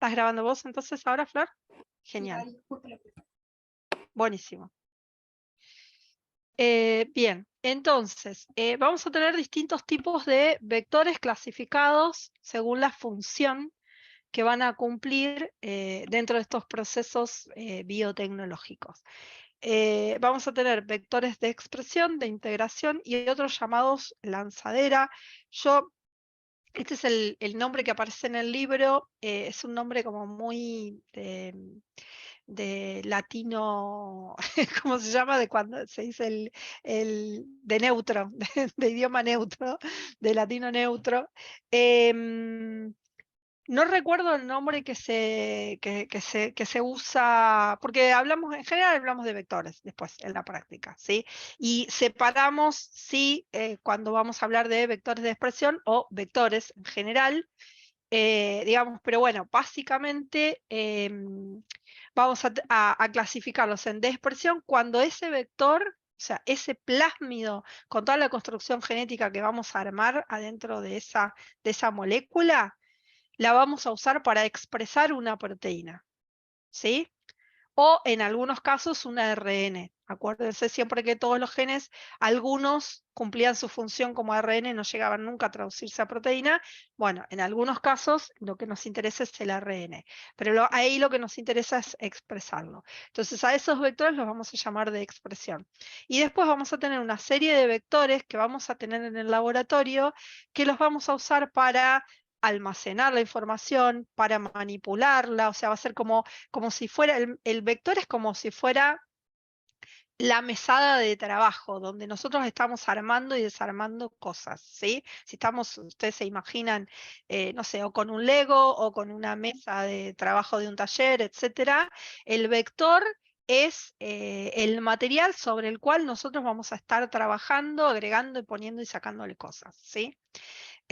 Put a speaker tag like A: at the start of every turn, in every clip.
A: ¿Estás grabando vos entonces ahora, Flor? Genial. Buenísimo. Bien, entonces, vamos a tener distintos tipos de vectores clasificados según la función que van a cumplir dentro de estos procesos biotecnológicos. Vamos a tener vectores de expresión, de integración y otros llamados lanzadera. Este es el nombre que aparece en el libro, es un nombre como muy de latino, ¿cómo se llama? De cuando se dice de neutro, de idioma neutro, de latino neutro. No recuerdo el nombre que se usa, porque hablamos, en general hablamos de vectores después en la práctica, ¿sí? Y separamos, sí, cuando vamos a hablar de vectores de expresión o vectores en general, digamos, pero bueno, básicamente vamos a clasificarlos en de expresión cuando ese vector, o sea, ese plásmido con toda la construcción genética que vamos a armar adentro de esa molécula, la vamos a usar para expresar una proteína, ¿sí? O en algunos casos un ARN. Acuérdense siempre que todos los genes, algunos cumplían su función como ARN, no llegaban nunca a traducirse a proteína. Bueno, en algunos casos lo que nos interesa es el ARN, pero ahí lo que nos interesa es expresarlo. Entonces a esos vectores los vamos a llamar de expresión. Y después vamos a tener una serie de vectores que vamos a tener en el laboratorio que los vamos a usar para almacenar la información, para manipularla, o sea, va a ser como si fuera, el vector es como si fuera la mesada de trabajo, donde nosotros estamos armando y desarmando cosas, ¿sí? Si estamos, ustedes se imaginan, no sé, o con un Lego, o con una mesa de trabajo de un taller, etcétera, el vector es el material sobre el cual nosotros vamos a estar trabajando, agregando y poniendo y sacándole cosas, ¿sí?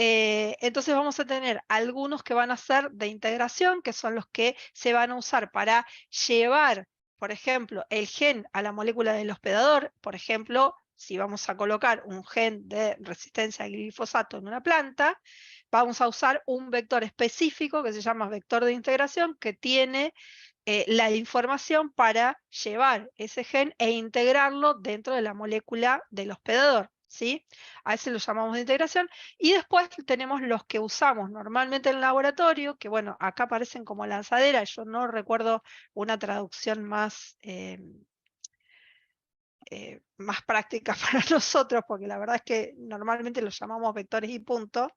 A: Entonces vamos a tener algunos que van a ser de integración, que son los que se van a usar para llevar, por ejemplo, el gen a la molécula del hospedador. Por ejemplo, si vamos a colocar un gen de resistencia al glifosato en una planta, vamos a usar un vector específico que se llama vector de integración, que tiene la información para llevar ese gen e integrarlo dentro de la molécula del hospedador, ¿sí? A ese lo llamamos de integración. Y después tenemos los que usamos normalmente en el laboratorio, que bueno, acá aparecen como lanzadera, yo no recuerdo una traducción más práctica para nosotros, porque la verdad es que normalmente los llamamos vectores y punto,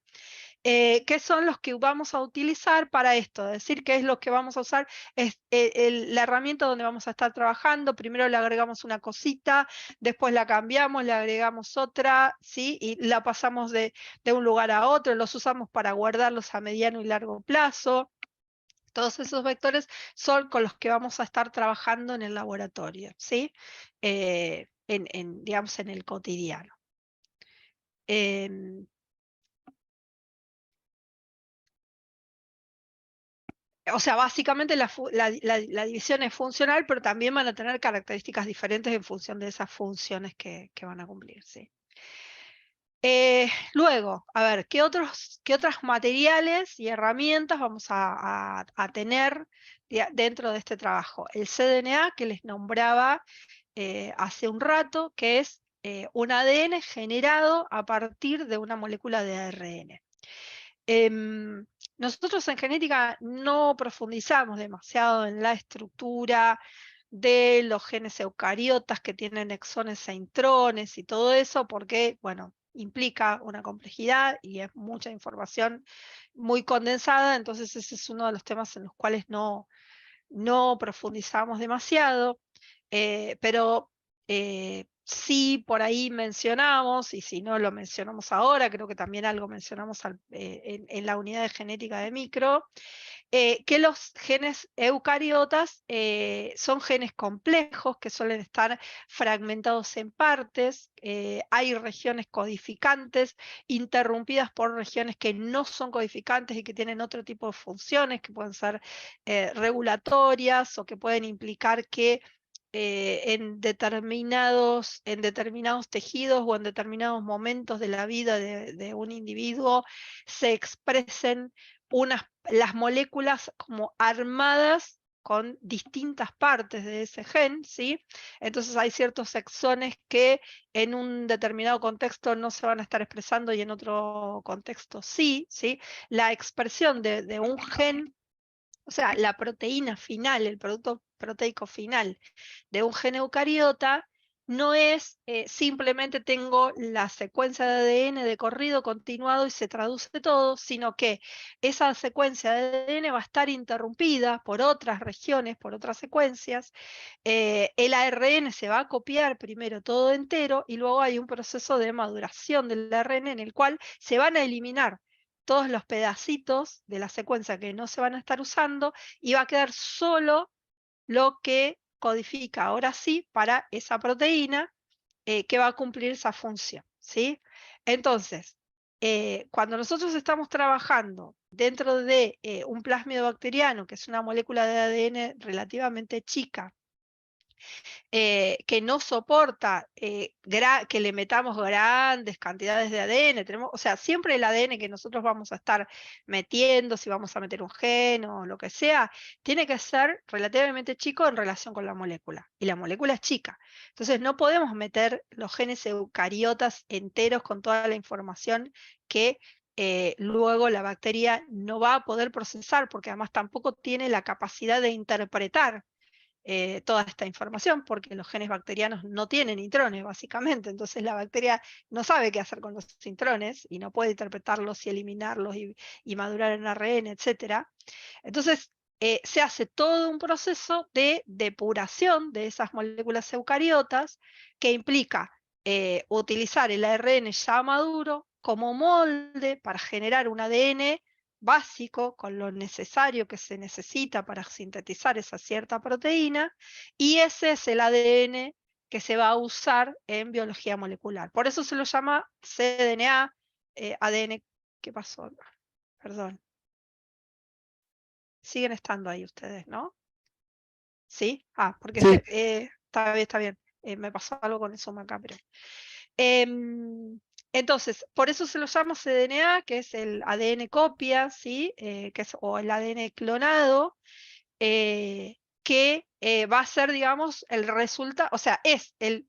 A: que son los que vamos a utilizar para esto, es decir, qué es lo que vamos a usar, es la herramienta donde vamos a estar trabajando. Primero le agregamos una cosita, después la cambiamos, le agregamos otra, ¿sí? Y la pasamos de un lugar a otro, los usamos para guardarlos a mediano y largo plazo. Todos esos vectores son con los que vamos a estar trabajando en el laboratorio, ¿sí? Digamos, en el cotidiano. O sea, básicamente la división es funcional, pero también van a tener características diferentes en función de esas funciones que van a cumplir, ¿sí? Luego, a ver, ¿qué otros materiales y herramientas vamos a tener dentro de este trabajo? El cDNA que les nombraba hace un rato, que es un ADN generado a partir de una molécula de ARN. Nosotros en genética no profundizamos demasiado en la estructura de los genes eucariotas que tienen exones e intrones y todo eso, porque, bueno, implica una complejidad y es mucha información muy condensada, entonces ese es uno de los temas en los cuales no profundizamos demasiado, pero sí por ahí mencionamos, y si no lo mencionamos ahora, creo que también algo mencionamos en la unidad de genética de micro, que los genes eucariotas son genes complejos que suelen estar fragmentados en partes, hay regiones codificantes interrumpidas por regiones que no son codificantes y que tienen otro tipo de funciones que pueden ser regulatorias o que pueden implicar que en determinados tejidos o en determinados momentos de la vida de un individuo se expresen las moléculas como armadas con distintas partes de ese gen, ¿sí? Entonces hay ciertos exones que en un determinado contexto no se van a estar expresando y en otro contexto sí, ¿sí? La expresión de un gen, o sea, la proteína final, el producto proteico final de un gen eucariota, no es simplemente tengo la secuencia de ADN de corrido continuado y se traduce todo, sino que esa secuencia de ADN va a estar interrumpida por otras regiones, por otras secuencias. El ARN se va a copiar primero todo entero y luego hay un proceso de maduración del ARN en el cual se van a eliminar todos los pedacitos de la secuencia que no se van a estar usando y va a quedar solo lo que codifica ahora sí para esa proteína que va a cumplir esa función, ¿sí? Entonces, cuando nosotros estamos trabajando dentro de un plásmido bacteriano, que es una molécula de ADN relativamente chica, que no soporta que le metamos grandes cantidades de ADN. O sea, siempre el ADN que nosotros vamos a estar metiendo, si vamos a meter un gen o lo que sea, tiene que ser relativamente chico en relación con la molécula. Y la molécula es chica. Entonces no podemos meter los genes eucariotas enteros con toda la información que luego la bacteria no va a poder procesar, porque además tampoco tiene la capacidad de interpretar toda esta información, porque los genes bacterianos no tienen intrones, básicamente. Entonces la bacteria no sabe qué hacer con los intrones y no puede interpretarlos y eliminarlos y madurar en ARN, etc. Entonces se hace todo un proceso de depuración de esas moléculas eucariotas que implica utilizar el ARN ya maduro como molde para generar un ADN básico con lo necesario que se necesita para sintetizar esa cierta proteína, y ese es el ADN que se va a usar en biología molecular. Por eso se lo llama cDNA, ADN. ¿Qué pasó? Perdón. Siguen estando ahí ustedes, ¿no? ¿Sí? Porque
B: Sí,
A: está bien, está bien. Me pasó algo con el Zoom acá, pero... Em, entonces, por eso se lo llama cDNA, que es el ADN copia, ¿sí? O el ADN clonado, que va a ser, digamos, el resultado, o sea, es el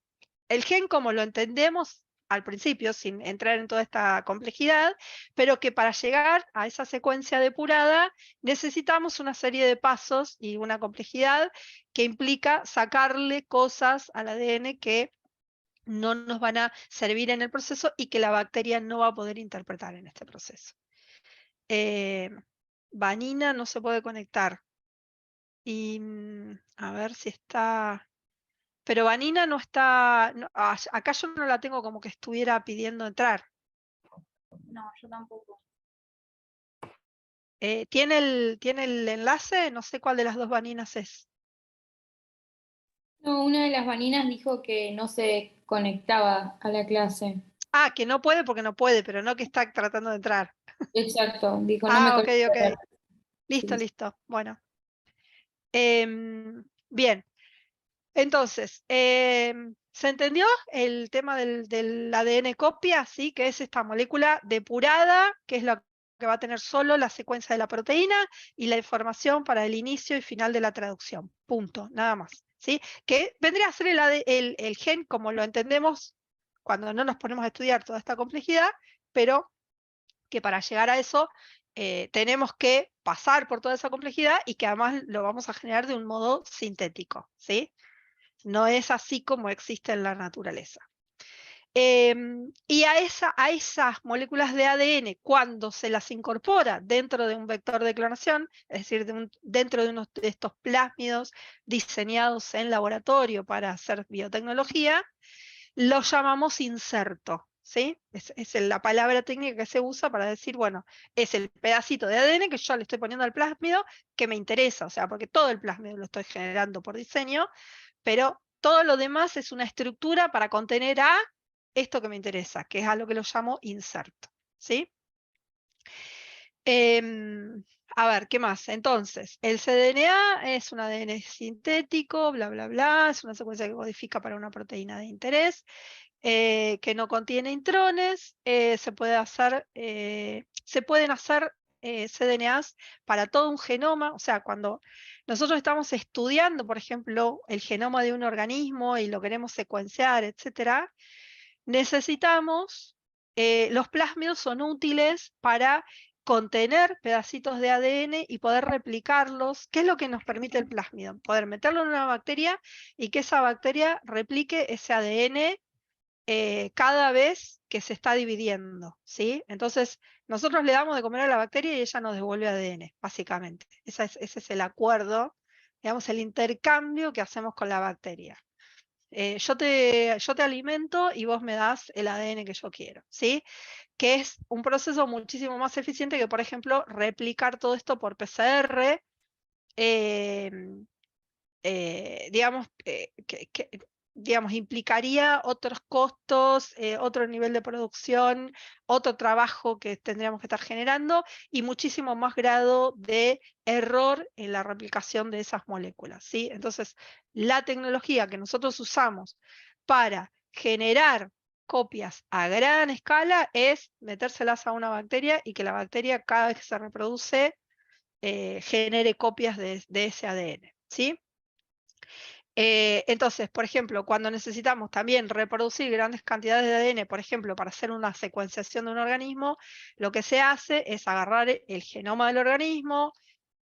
A: gen como lo entendemos al principio, sin entrar en toda esta complejidad, pero que para llegar a esa secuencia depurada necesitamos una serie de pasos y una complejidad que implica sacarle cosas al ADN que no nos van a servir en el proceso y que la bacteria no va a poder interpretar en este proceso. Vanina no se puede conectar. Y a ver si está... Pero Vanina no está... acá yo no la tengo como que estuviera pidiendo entrar.
C: No, yo tampoco.
A: ¿Tiene el enlace? No sé cuál de las dos Vaninas es.
C: No, una de las vaninas dijo que no se conectaba a la clase.
A: Que no puede porque no puede, pero no que está tratando de entrar.
C: Exacto, dijo, no me
A: Ok,
C: conecto.
A: ok. Listo,
C: Sí.
A: listo. Bueno. Bien. Entonces, ¿se entendió el tema del ADN copia? ¿Sí? Que es esta molécula depurada, que es lo que va a tener solo la secuencia de la proteína y la información para el inicio y final de la traducción. Punto, nada más. ¿Sí? Que vendría a ser el gen como lo entendemos cuando no nos ponemos a estudiar toda esta complejidad, pero que para llegar a eso tenemos que pasar por toda esa complejidad y que además lo vamos a generar de un modo sintético. ¿Sí? No es así como existe en la naturaleza. Y a esas moléculas de ADN, cuando se las incorpora dentro de un vector de clonación, es decir, dentro de uno de estos plásmidos diseñados en laboratorio para hacer biotecnología, lo llamamos inserto. ¿Sí? Es la palabra técnica que se usa para decir, bueno, es el pedacito de ADN que yo le estoy poniendo al plásmido que me interesa, o sea, porque todo el plásmido lo estoy generando por diseño, pero todo lo demás es una estructura para contener a esto que me interesa, que es a lo que lo llamo inserto. ¿Sí? A ver, ¿qué más? Entonces, el cDNA es un ADN sintético, bla, bla, bla, es una secuencia que codifica para una proteína de interés, que no contiene intrones, se pueden hacer cDNAs para todo un genoma. O sea, cuando nosotros estamos estudiando, por ejemplo, el genoma de un organismo y lo queremos secuenciar, etcétera, necesitamos, los plásmidos son útiles para contener pedacitos de ADN y poder replicarlos. ¿Qué es lo que nos permite el plásmido? Poder meterlo en una bacteria y que esa bacteria replique ese ADN cada vez que se está dividiendo, ¿sí? Entonces, nosotros le damos de comer a la bacteria y ella nos devuelve ADN, básicamente. Ese es el acuerdo, digamos, el intercambio que hacemos con la bacteria. Yo te alimento y vos me das el ADN que yo quiero, ¿sí? Que es un proceso muchísimo más eficiente que, por ejemplo, replicar todo esto por PCR, digamos, digamos, implicaría otros costos, otro nivel de producción, otro trabajo que tendríamos que estar generando y muchísimo más grado de error en la replicación de esas moléculas, ¿sí? Entonces, la tecnología que nosotros usamos para generar copias a gran escala es metérselas a una bacteria y que la bacteria cada vez que se reproduce genere copias de ese ADN, ¿sí? Entonces, por ejemplo, cuando necesitamos también reproducir grandes cantidades de ADN, por ejemplo, para hacer una secuenciación de un organismo, lo que se hace es agarrar el genoma del organismo,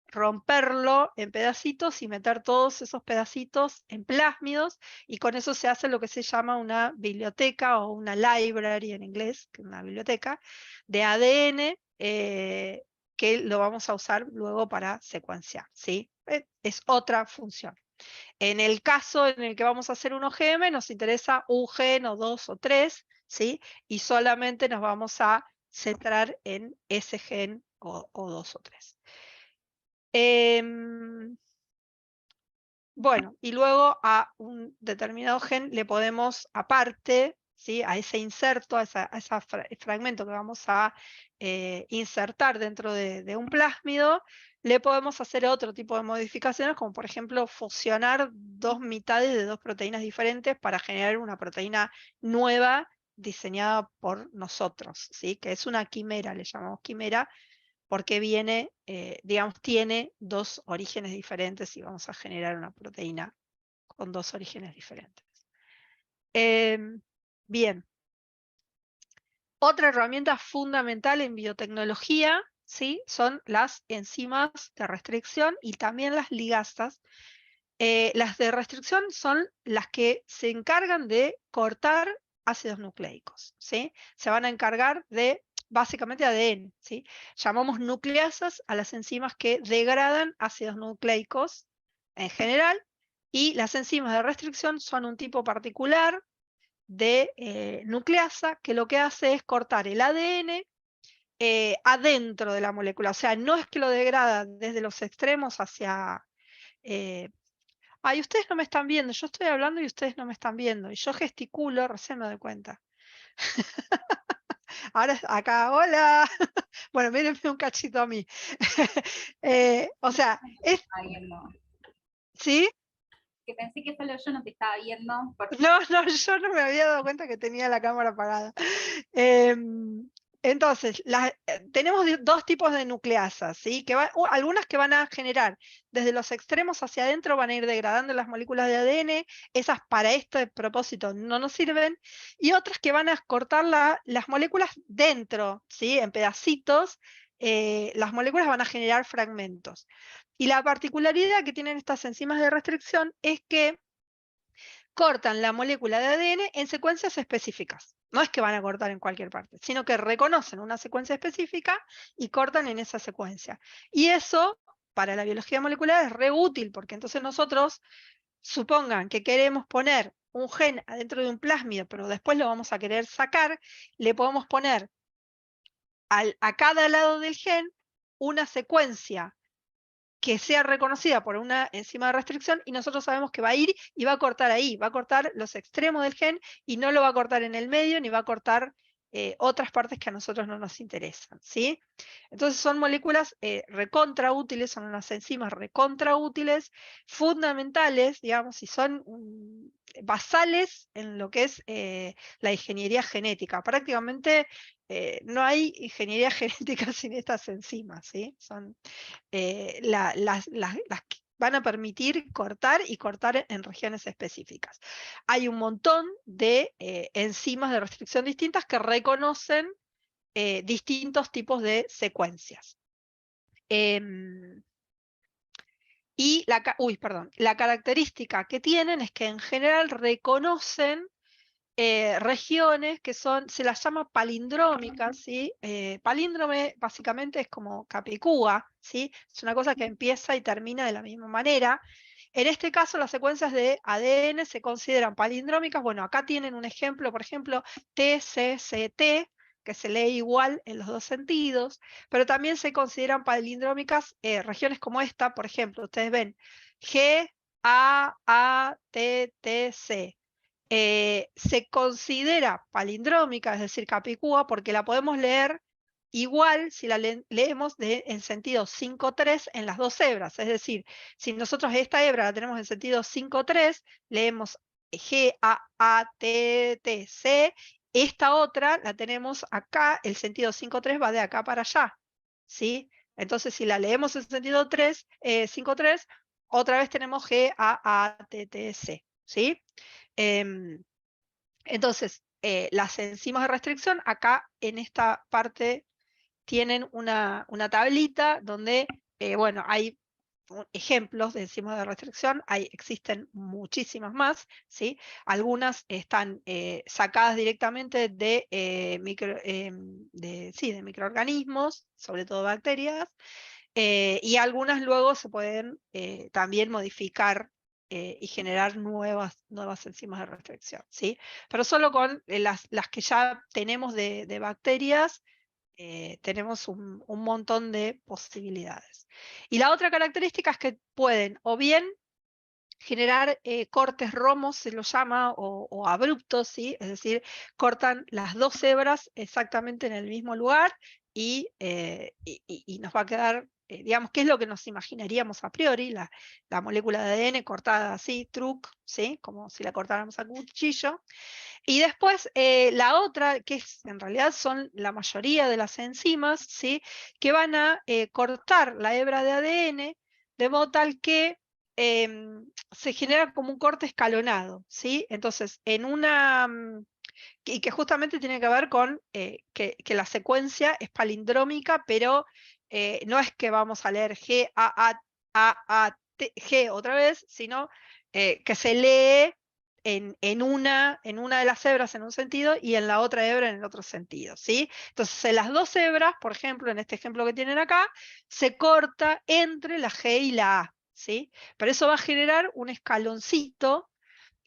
A: romperlo en pedacitos y meter todos esos pedacitos en plásmidos, y con eso se hace lo que se llama una biblioteca o una library en inglés, que es una biblioteca, de ADN que lo vamos a usar luego para secuenciar, ¿sí? Es otra función. En el caso en el que vamos a hacer un OGM, nos interesa un gen o dos o tres, ¿sí? Y solamente nos vamos a centrar en ese gen o dos o tres. Bueno, y luego a un determinado gen le podemos, aparte, ¿sí? A ese inserto, a ese fragmento que vamos a insertar dentro de un plásmido, le podemos hacer otro tipo de modificaciones, como por ejemplo fusionar dos mitades de dos proteínas diferentes para generar una proteína nueva diseñada por nosotros, ¿sí? Que es una quimera, le llamamos quimera, porque viene, digamos, tiene dos orígenes diferentes y vamos a generar una proteína con dos orígenes diferentes. Bien. Otra herramienta fundamental en biotecnología, ¿sí? Son las enzimas de restricción y también las ligasas. Las de restricción son las que se encargan de cortar ácidos nucleicos, ¿sí? Se van a encargar de, básicamente, ADN, ¿sí? Llamamos nucleasas a las enzimas que degradan ácidos nucleicos en general, y las enzimas de restricción son un tipo particular de nucleasa que lo que hace es cortar el ADN adentro de la molécula. O sea, no es que lo degrada desde los extremos hacia... Ay, ustedes no me están viendo, yo estoy hablando y ustedes no me están viendo. Y yo gesticulo, recién me doy cuenta. Ahora acá, hola. Bueno, mírenme un cachito a mí. O sea, ¿sí?
C: Que pensé que solo yo no te estaba viendo.
A: No, yo no me había dado cuenta que tenía la cámara apagada. Entonces, tenemos dos tipos de nucleasas, ¿sí? Algunas que van a generar desde los extremos hacia adentro, van a ir degradando las moléculas de ADN, esas para este propósito no nos sirven, y otras que van a cortar las moléculas dentro, ¿sí? En pedacitos, las moléculas van a generar fragmentos. Y la particularidad que tienen estas enzimas de restricción es que cortan la molécula de ADN en secuencias específicas. No es que van a cortar en cualquier parte, sino que reconocen una secuencia específica y cortan en esa secuencia. Y eso, para la biología molecular, es re útil, porque entonces nosotros, supongan que queremos poner un gen adentro de un plásmido, pero después lo vamos a querer sacar, le podemos poner a cada lado del gen una secuencia que sea reconocida por una enzima de restricción, y nosotros sabemos que va a ir y va a cortar ahí, va a cortar los extremos del gen y no lo va a cortar en el medio ni va a cortar otras partes que a nosotros no nos interesan, ¿sí? Entonces son moléculas recontra útiles, son unas enzimas recontra útiles, fundamentales, digamos, y son basales en lo que es la ingeniería genética. Prácticamente no hay ingeniería genética sin estas enzimas, ¿sí? Son las que van a permitir cortar y cortar en regiones específicas. Hay un montón de enzimas de restricción distintas que reconocen distintos tipos de secuencias. Y la característica que tienen es que en general reconocen regiones que se las llama palindrómicas, ¿sí? Palíndrome básicamente es como Capicúa, ¿sí? Es una cosa que empieza y termina de la misma manera. En este caso, las secuencias de ADN se consideran palindrómicas. Bueno, acá tienen un ejemplo, por ejemplo, TCCT, que se lee igual en los dos sentidos, pero también se consideran palindrómicas regiones como esta, por ejemplo, ustedes ven GAATTC. Se considera palindrómica, es decir, Capicúa, porque la podemos leer igual si la leemos en sentido 5-3 en las dos hebras. Es decir, si nosotros esta hebra la tenemos en sentido 5-3, leemos GAATTC. Esta otra la tenemos acá, el sentido 5-3 va de acá para allá, ¿sí? Entonces, si la leemos en sentido 5-3, otra vez tenemos GAATTC, ¿sí? Entonces, las enzimas de restricción, acá en esta parte tienen una tablita donde, bueno, hay ejemplos de enzimas de restricción, existen muchísimas más, ¿sí? Algunas están sacadas directamente de, de microorganismos, sobre todo bacterias, y algunas luego se pueden también modificar y generar nuevas enzimas de restricción, ¿sí? Pero solo con las que ya tenemos de bacterias, tenemos un montón de posibilidades. Y la otra característica es que pueden o bien generar cortes romos, se lo llama, o abruptos, ¿sí? Es decir, cortan las dos hebras exactamente en el mismo lugar y nos va a quedar, digamos, ¿qué es lo que nos imaginaríamos a priori? La molécula de ADN cortada así, truc, ¿sí? Como si la cortáramos a cuchillo. Y después la otra, que en realidad son la mayoría de las enzimas, ¿sí? Que van a cortar la hebra de ADN de modo tal que se genera como un corte escalonado, ¿sí? Entonces, y que justamente tiene que ver con que la secuencia es palindrómica, pero no es que vamos a leer G otra vez, sino que se lee en una de las hebras en un sentido y en la otra hebra en el otro sentido, ¿sí? Entonces, en las dos hebras, por ejemplo, en este ejemplo que tienen acá, se corta entre la G y la A, ¿sí? Pero eso va a generar un escaloncito,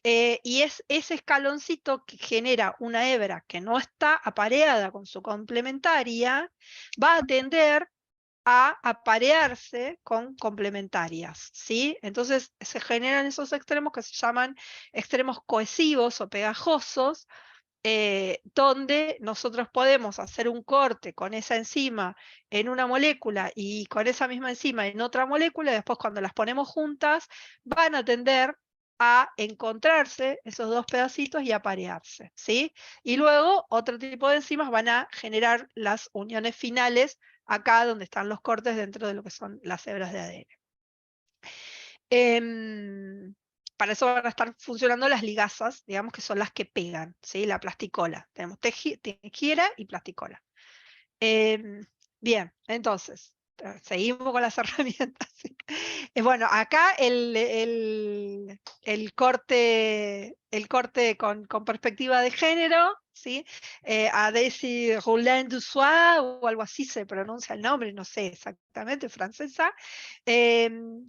A: y es ese escaloncito que genera una hebra que no está apareada con su complementaria, va a tender a aparearse con complementarias, ¿sí? Entonces se generan esos extremos que se llaman extremos cohesivos o pegajosos, donde nosotros podemos hacer un corte con esa enzima en una molécula y con esa misma enzima en otra molécula, y después cuando las ponemos juntas van a tender a encontrarse esos dos pedacitos y aparearse, ¿sí? Y luego otro tipo de enzimas van a generar las uniones finales acá donde están los cortes dentro de lo que son las hebras de ADN. Para eso van a estar funcionando las ligasas, digamos que son las que pegan, ¿sí? La plasticola. Tenemos tejera y plasticola. Bien, entonces, seguimos con las herramientas. Bueno, acá el corte con perspectiva de género, ¿sí? A Daisy Roulin-Dussois, o algo así se pronuncia el nombre, no sé exactamente, francesa. En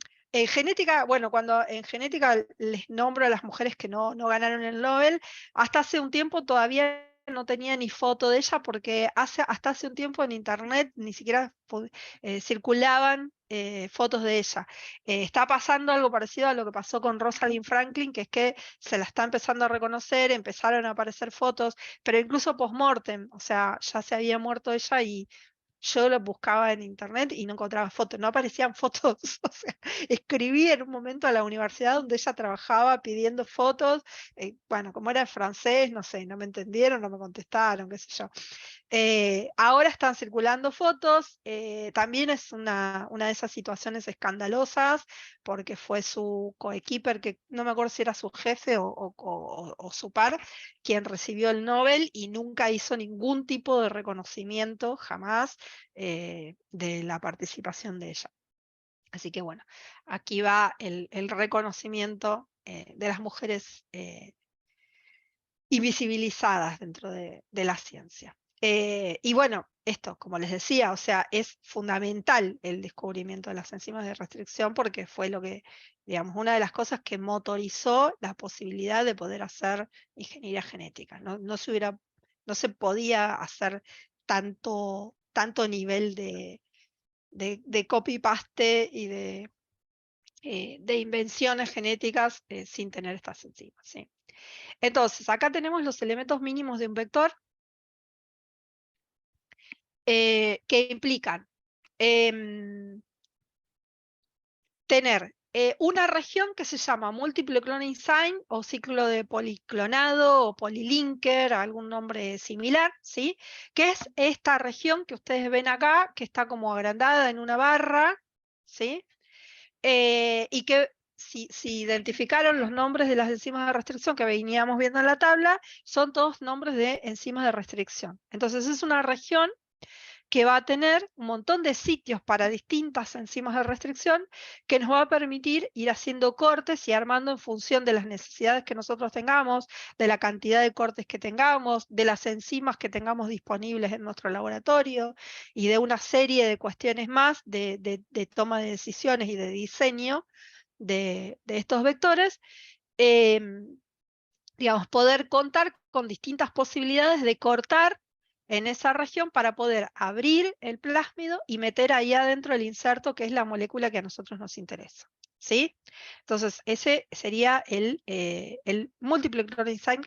A: genética, bueno, cuando en genética les nombro a las mujeres que no ganaron el Nobel, hasta hace un tiempo todavía no tenía ni foto de ella porque hasta hace un tiempo en internet ni siquiera circulaban fotos de ella. Está pasando algo parecido a lo que pasó con Rosalind Franklin, que es que se la está empezando a reconocer, empezaron a aparecer fotos, pero incluso post-mortem, o sea, ya se había muerto ella y yo lo buscaba en internet y no encontraba fotos, no aparecían fotos. O sea, escribí en un momento a la universidad donde ella trabajaba pidiendo fotos. Bueno, como era en francés, no sé, no me entendieron, no me contestaron, qué sé yo. Ahora están circulando fotos, también es una de esas situaciones escandalosas, porque fue su coequiper, que no me acuerdo si era su jefe o su par, quien recibió el Nobel y nunca hizo ningún tipo de reconocimiento, jamás, de la participación de ella. Así que bueno, aquí va el reconocimiento de las mujeres invisibilizadas dentro de la ciencia. Y bueno, esto, como les decía, o sea, es fundamental el descubrimiento de las enzimas de restricción porque fue lo que, digamos, una de las cosas que motorizó la posibilidad de poder hacer ingeniería genética. No se podía hacer tanto nivel de copy-paste y de invenciones genéticas sin tener estas enzimas, ¿sí? Entonces, acá tenemos los elementos mínimos de un vector que implican tener una región que se llama múltiple cloning sign o ciclo de policlonado o polylinker, algún nombre similar, ¿sí? Que es esta región que ustedes ven acá, que está como agrandada en una barra, ¿sí? Y que si identificaron los nombres de las enzimas de restricción que veníamos viendo en la tabla, son todos nombres de enzimas de restricción. Entonces es una región que va a tener un montón de sitios para distintas enzimas de restricción que nos va a permitir ir haciendo cortes y armando en función de las necesidades que nosotros tengamos, de la cantidad de cortes que tengamos, de las enzimas que tengamos disponibles en nuestro laboratorio y de una serie de cuestiones más de toma de decisiones y de diseño de estos vectores. Digamos, poder contar con distintas posibilidades de cortar en esa región para poder abrir el plásmido y meter ahí adentro el inserto, que es la molécula que a nosotros nos interesa, ¿sí? Entonces, ese sería el múltiple cloning site,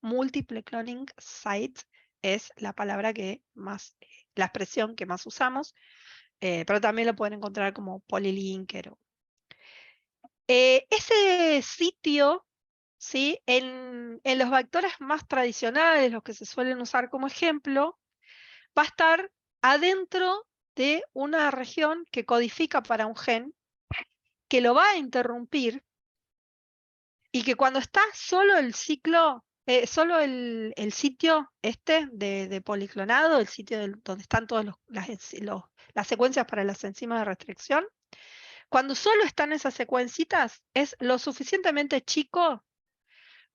A: múltiple cloning site es la palabra que más, la expresión que más usamos, pero también lo pueden encontrar como polylinker. Ese sitio, ¿sí? En los vectores más tradicionales, los que se suelen usar como ejemplo, va a estar adentro de una región que codifica para un gen, que lo va a interrumpir y que cuando está solo el ciclo, solo el sitio de policlonado, el sitio donde están todas las secuencias para las enzimas de restricción, cuando solo están esas secuencitas, es lo suficientemente chico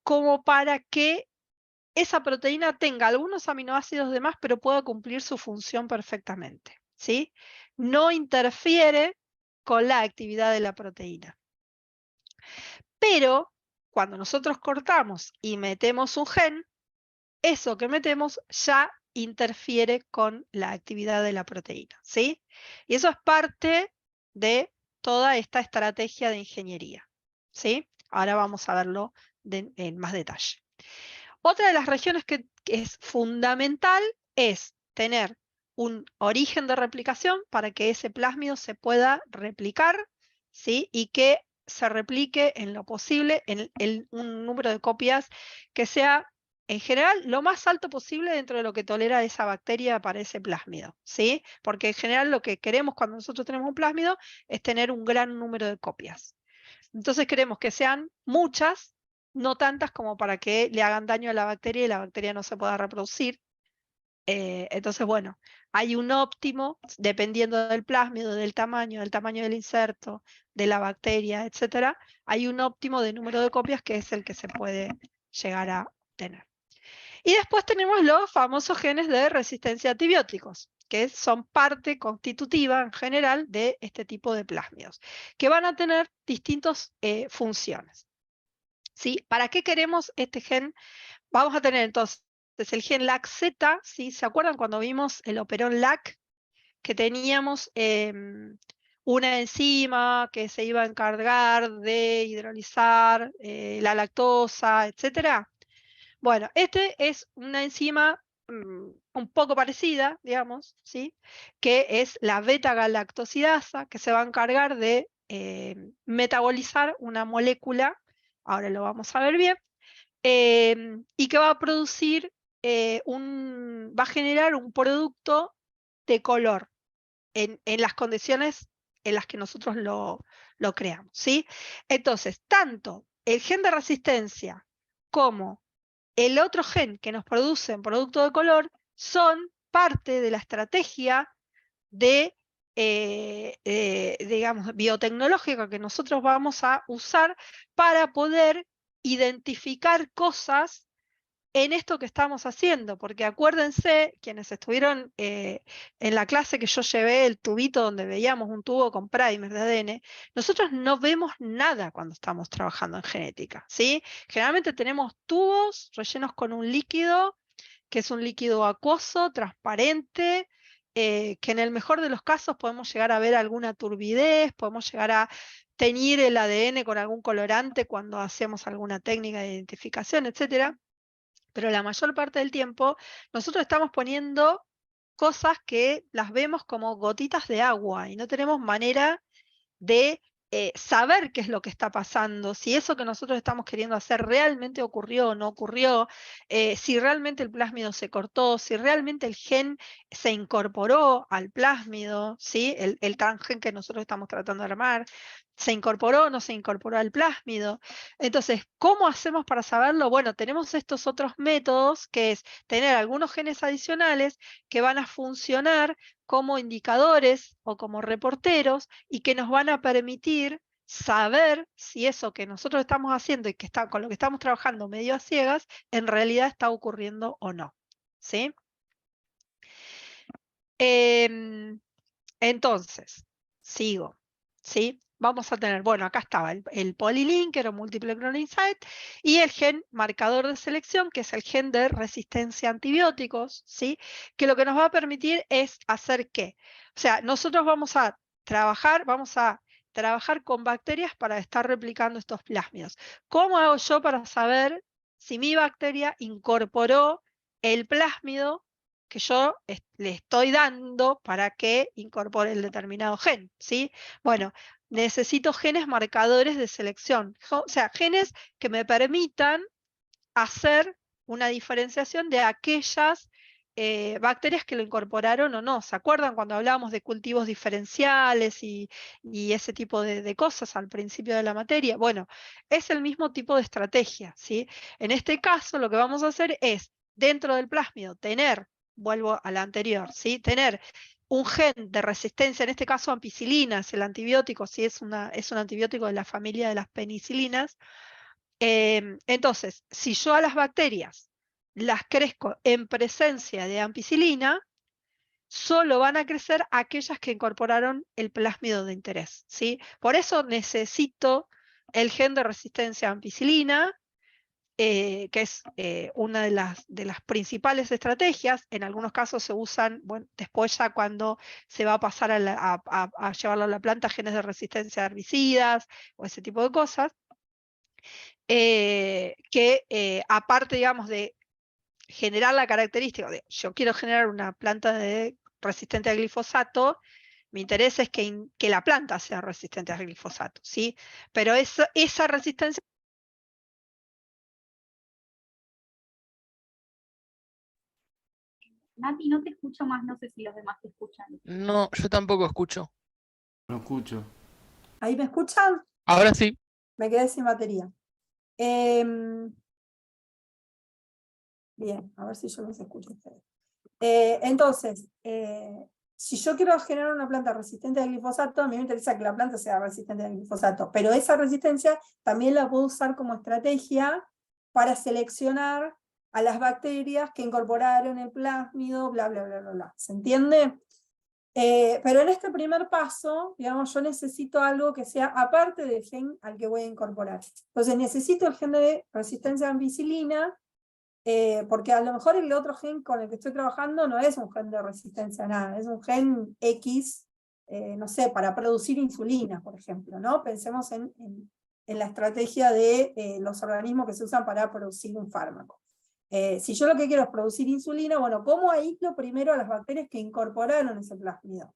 A: como para que esa proteína tenga algunos aminoácidos de más, pero pueda cumplir su función perfectamente, ¿sí? No interfiere con la actividad de la proteína. Pero cuando nosotros cortamos y metemos un gen, eso que metemos ya interfiere con la actividad de la proteína, ¿sí? Y eso es parte de toda esta estrategia de ingeniería, ¿sí? Ahora vamos a verlo en más detalle. Otra de las regiones que es fundamental es tener un origen de replicación para que ese plásmido se pueda replicar, ¿sí? Y que se replique en lo posible en un número de copias que sea, en general, lo más alto posible dentro de lo que tolera esa bacteria para ese plásmido, ¿sí? Porque en general lo que queremos cuando nosotros tenemos un plásmido es tener un gran número de copias. Entonces queremos que sean muchas, no tantas como para que le hagan daño a la bacteria y la bacteria no se pueda reproducir. Entonces, bueno, hay un óptimo, dependiendo del plásmido, del tamaño del inserto, de la bacteria, etcétera, hay un óptimo de número de copias que es el que se puede llegar a tener. Y después tenemos los famosos genes de resistencia a antibióticos, que son parte constitutiva en general de este tipo de plásmidos, que van a tener distintas funciones, ¿sí? ¿Para qué queremos este gen? Vamos a tener entonces el gen LAC-Z, ¿sí? ¿Se acuerdan cuando vimos el operón LAC? Que teníamos una enzima que se iba a encargar de hidrolizar la lactosa, etcétera. Bueno, este es una enzima un poco parecida, digamos, ¿sí? Que es la beta-galactosidasa, que se va a encargar de metabolizar una molécula, ahora lo vamos a ver bien, y que va a producir va a generar un producto de color en las condiciones en las que nosotros lo creamos, ¿sí? Entonces, tanto el gen de resistencia como el otro gen que nos produce un producto de color son parte de la estrategia de, digamos, biotecnológica que nosotros vamos a usar para poder identificar cosas en esto que estamos haciendo, porque acuérdense, quienes estuvieron en la clase que yo llevé, el tubito donde veíamos un tubo con primers de ADN, nosotros no vemos nada cuando estamos trabajando en genética, ¿sí? Generalmente tenemos tubos rellenos con un líquido, que es un líquido acuoso, transparente, que en el mejor de los casos podemos llegar a ver alguna turbidez, podemos llegar a teñir el ADN con algún colorante cuando hacemos alguna técnica de identificación, etcétera. Pero la mayor parte del tiempo nosotros estamos poniendo cosas que las vemos como gotitas de agua y no tenemos manera de saber qué es lo que está pasando, si eso que nosotros estamos queriendo hacer realmente ocurrió o no ocurrió, si realmente el plásmido se cortó, si realmente el gen se incorporó al plásmido, ¿sí? El transgen que nosotros estamos tratando de armar, ¿se incorporó o no se incorporó al plásmido? Entonces, ¿cómo hacemos para saberlo? Bueno, tenemos estos otros métodos, que es tener algunos genes adicionales que van a funcionar como indicadores o como reporteros y que nos van a permitir saber si eso que nosotros estamos haciendo y que con lo que estamos trabajando medio a ciegas, en realidad está ocurriendo o no, ¿sí? Entonces, sigo, ¿sí? Vamos a tener, bueno, acá estaba el polylinker o multiple cloning site y el gen marcador de selección, que es el gen de resistencia a antibióticos, ¿sí? Que lo que nos va a permitir es hacer ¿qué? O sea, nosotros vamos a trabajar con bacterias para estar replicando estos plásmidos. ¿Cómo hago yo para saber si mi bacteria incorporó el plásmido que yo le estoy dando para que incorpore el determinado gen, ¿sí? Bueno, necesito genes marcadores de selección, o sea, genes que me permitan hacer una diferenciación de aquellas bacterias que lo incorporaron o no. ¿Se acuerdan cuando hablábamos de cultivos diferenciales y ese tipo de cosas al principio de la materia? Bueno, es el mismo tipo de estrategia, ¿sí? En este caso, lo que vamos a hacer es, dentro del plásmido, vuelvo a la anterior, ¿sí? Tener un gen de resistencia, en este caso ampicilinas, el antibiótico, si es un antibiótico de la familia de las penicilinas. Entonces, si yo a las bacterias las crezco en presencia de ampicilina, solo van a crecer aquellas que incorporaron el plásmido de interés, ¿sí? Por eso necesito el gen de resistencia a ampicilina, que es una de las principales estrategias. En algunos casos se usan, bueno, después ya cuando se va a pasar a llevarlo a la planta, genes de resistencia a herbicidas o ese tipo de cosas, que aparte, digamos, de generar la característica de yo quiero generar una planta resistente al glifosato, mi interés es que la planta sea resistente al glifosato, ¿sí? Pero esa resistencia...
C: Nati, no te escucho más, no sé si los demás te escuchan.
B: No, yo tampoco escucho.
D: No escucho.
E: ¿Ahí me escuchan?
B: Ahora sí.
E: Me quedé sin batería. Bien, a ver si yo los escucho a ustedes. Entonces, si yo quiero generar una planta resistente al glifosato, a mí me interesa que la planta sea resistente al glifosato, pero esa resistencia también la puedo usar como estrategia para seleccionar a las bacterias que incorporaron el plásmido, bla, bla, bla, bla, bla. ¿Se entiende? Pero en este primer paso, digamos, yo necesito algo que sea aparte del gen al que voy a incorporar. Entonces necesito el gen de resistencia a ampicilina, porque a lo mejor el otro gen con el que estoy trabajando no es un gen de resistencia a nada, es un gen X, no sé, para producir insulina, por ejemplo, ¿no? Pensemos en la estrategia de los organismos que se usan para producir un fármaco. Si yo lo que quiero es producir insulina, bueno, ¿cómo aíslo primero a las bacterias que incorporaron ese plásmido?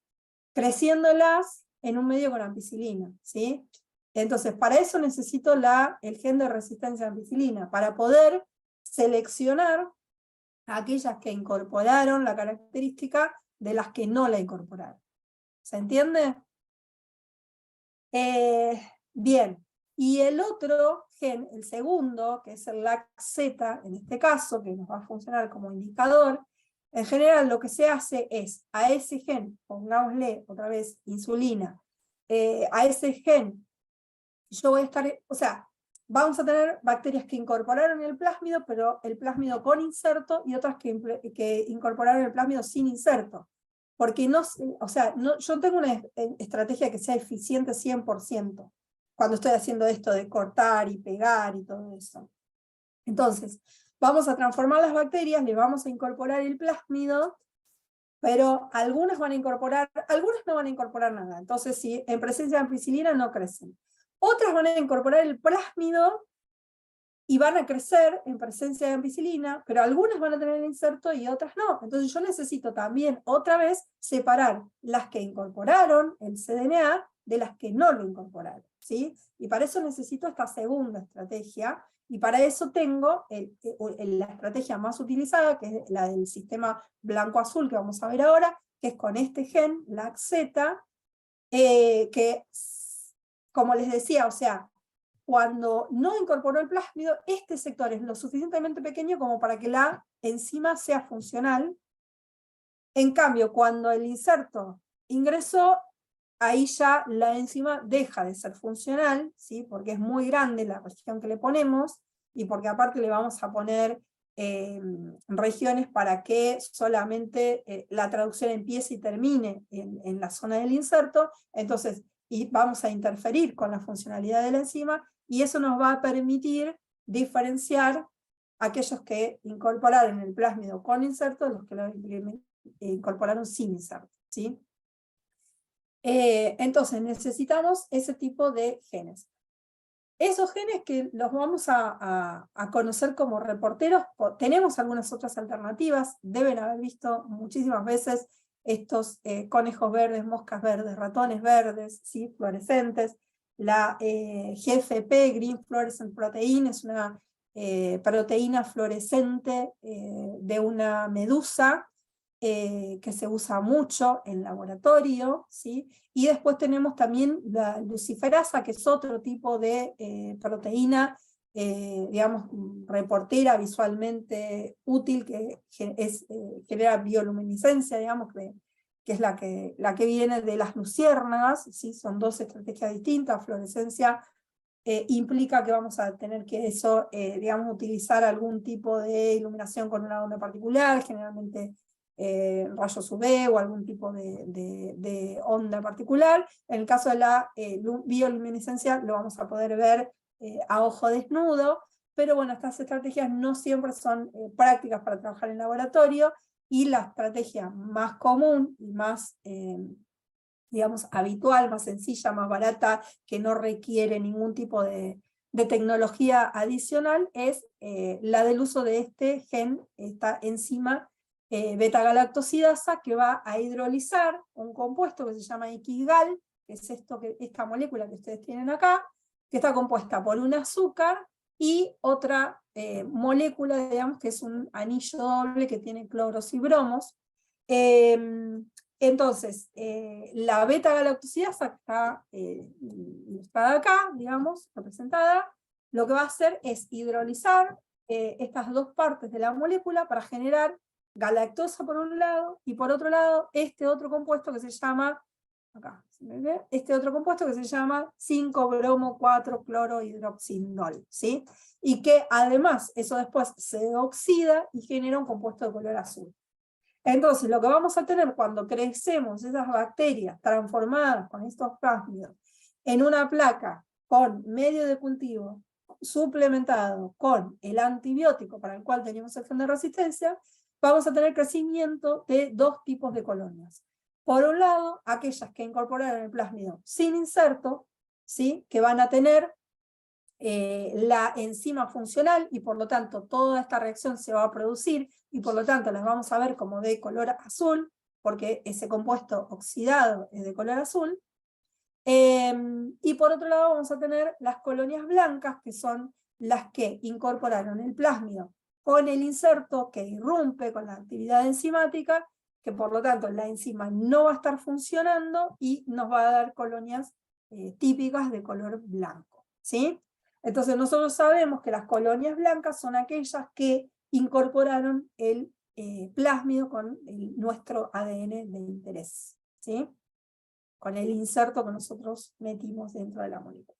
E: Creciéndolas en un medio con ampicilina, ¿sí? Entonces, para eso necesito el gen de resistencia a ampicilina, para poder seleccionar a aquellas que incorporaron la característica de las que no la incorporaron. ¿Se entiende? Bien, y el otro gen, el segundo, que es el LAC-Z, en este caso, que nos va a funcionar como indicador, en general lo que se hace es, a ese gen, pongámosle otra vez insulina, a ese gen, yo voy a estar, o sea, vamos a tener bacterias que incorporaron el plásmido, pero el plásmido con inserto, y otras que incorporaron el plásmido sin inserto. Porque no, o sea, no, yo tengo una estrategia que sea eficiente 100%, cuando estoy haciendo esto de cortar y pegar y todo eso. Entonces, vamos a transformar las bacterias, le vamos a incorporar el plásmido, pero algunas van a incorporar, algunas no van a incorporar nada. Entonces, si en presencia de ampicilina no crecen. Otras van a incorporar el plásmido y van a crecer en presencia de ampicilina, pero algunas van a tener el inserto y otras no. Entonces yo necesito también, otra vez, separar las que incorporaron el cDNA de las que no lo incorporaron, ¿sí? Y para eso necesito esta segunda estrategia, y para eso tengo la estrategia más utilizada, que es la del sistema blanco-azul, que vamos a ver ahora, que es con este gen, LAC-Z, que, como les decía, o sea, cuando no incorporó el plásmido, este sector es lo suficientemente pequeño como para que la enzima sea funcional. En cambio, cuando el inserto ingresó, ahí ya la enzima deja de ser funcional, ¿sí? Porque es muy grande la región que le ponemos, y porque aparte le vamos a poner regiones para que solamente la traducción empiece y termine en la zona del inserto. Entonces, y vamos a interferir con la funcionalidad de la enzima, y eso nos va a permitir diferenciar aquellos que incorporaron el plásmido con inserto de los que lo incorporaron sin inserto, ¿sí? Entonces necesitamos ese tipo de genes. Esos genes que los vamos a conocer como reporteros, tenemos algunas otras alternativas, deben haber visto muchísimas veces estos conejos verdes, moscas verdes, ratones verdes, ¿sí? Fluorescentes. La GFP, Green Fluorescent Protein, es una proteína fluorescente de una medusa, que se usa mucho en laboratorio, ¿sí? Y después tenemos también la luciferasa, que es otro tipo de proteína, digamos, reportera visualmente útil, que genera bioluminiscencia, digamos, que es la que viene de las luciérnagas, ¿sí? Son dos estrategias distintas. Fluorescencia implica que vamos a tener que digamos, utilizar algún tipo de iluminación con una onda particular, generalmente rayos UV o algún tipo de onda particular. En el caso de la bioluminiscencia lo vamos a poder ver a ojo desnudo, pero bueno, estas estrategias no siempre son prácticas para trabajar en laboratorio, y la estrategia más común y más digamos, habitual, más sencilla, más barata, que no requiere ningún tipo de tecnología adicional, es la del uso de este gen, esta enzima beta-galactosidasa, que va a hidrolizar un compuesto que se llama Xgal, que es esta molécula que ustedes tienen acá, que está compuesta por un azúcar y otra molécula, digamos, que es un anillo doble que tiene cloros y bromos. Entonces, la beta-galactosidasa, que está ilustrada acá, digamos, representada, lo que va a hacer es hidrolizar estas dos partes de la molécula para generar galactosa por un lado, y por otro lado, este otro compuesto que se llama, acá, este otro compuesto que se llama 5-bromo-4-clorohidroxindol, ¿sí? Y que además, eso después se oxida y genera un compuesto de color azul. Entonces, lo que vamos a tener cuando crecemos esas bacterias transformadas con estos plásmidos en una placa con medio de cultivo suplementado con el antibiótico para el cual tenemos el gen de resistencia, vamos a tener crecimiento de dos tipos de colonias. Por un lado, aquellas que incorporaron el plásmido sin inserto, ¿sí? Que van a tener la enzima funcional y por lo tanto toda esta reacción se va a producir y por lo tanto las vamos a ver como de color azul, porque ese compuesto oxidado es de color azul. Y por otro lado vamos a tener las colonias blancas, que son las que incorporaron el plásmido con el inserto que irrumpe con la actividad enzimática, que por lo tanto la enzima no va a estar funcionando y nos va a dar colonias típicas de color blanco, ¿sí? Entonces nosotros sabemos que las colonias blancas son aquellas que incorporaron el plásmido con nuestro ADN de interés, ¿sí? Con el inserto que nosotros metimos dentro de la molécula.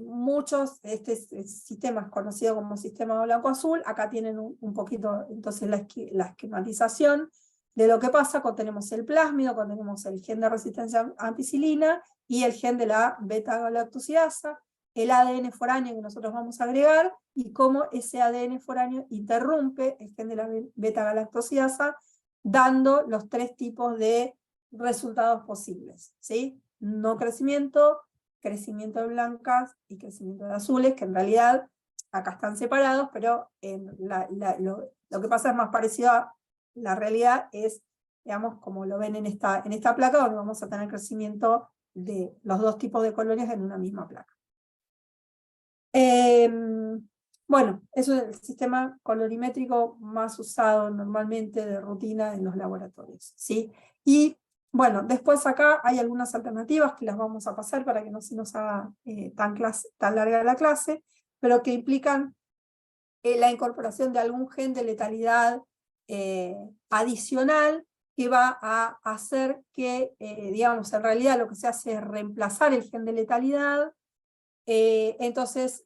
E: Muchos, este sistema es conocido como sistema blanco-azul, acá tienen un poquito entonces la esquematización de lo que pasa cuando tenemos el plásmido, cuando tenemos el gen de resistencia a ampicilina y el gen de la beta-galactosidasa, el ADN foráneo que nosotros vamos a agregar, y cómo ese ADN foráneo interrumpe el gen de la beta-galactosidasa, dando los 3 tipos de resultados posibles, ¿sí? No crecimiento, crecimiento de blancas y crecimiento de azules, que en realidad acá están separados, pero lo que pasa es más parecido a la realidad, es, digamos, como lo ven en esta placa, donde vamos a tener crecimiento de los 2 tipos de colonias en una misma placa. Bueno, eso es el sistema colorimétrico más usado normalmente de rutina en los laboratorios, ¿sí? Y bueno, después acá hay algunas alternativas que las vamos a pasar para que no se nos haga tan larga la clase, pero que implican la incorporación de algún gen de letalidad adicional que va a hacer que, digamos, en realidad lo que se hace es reemplazar el gen de letalidad. Entonces,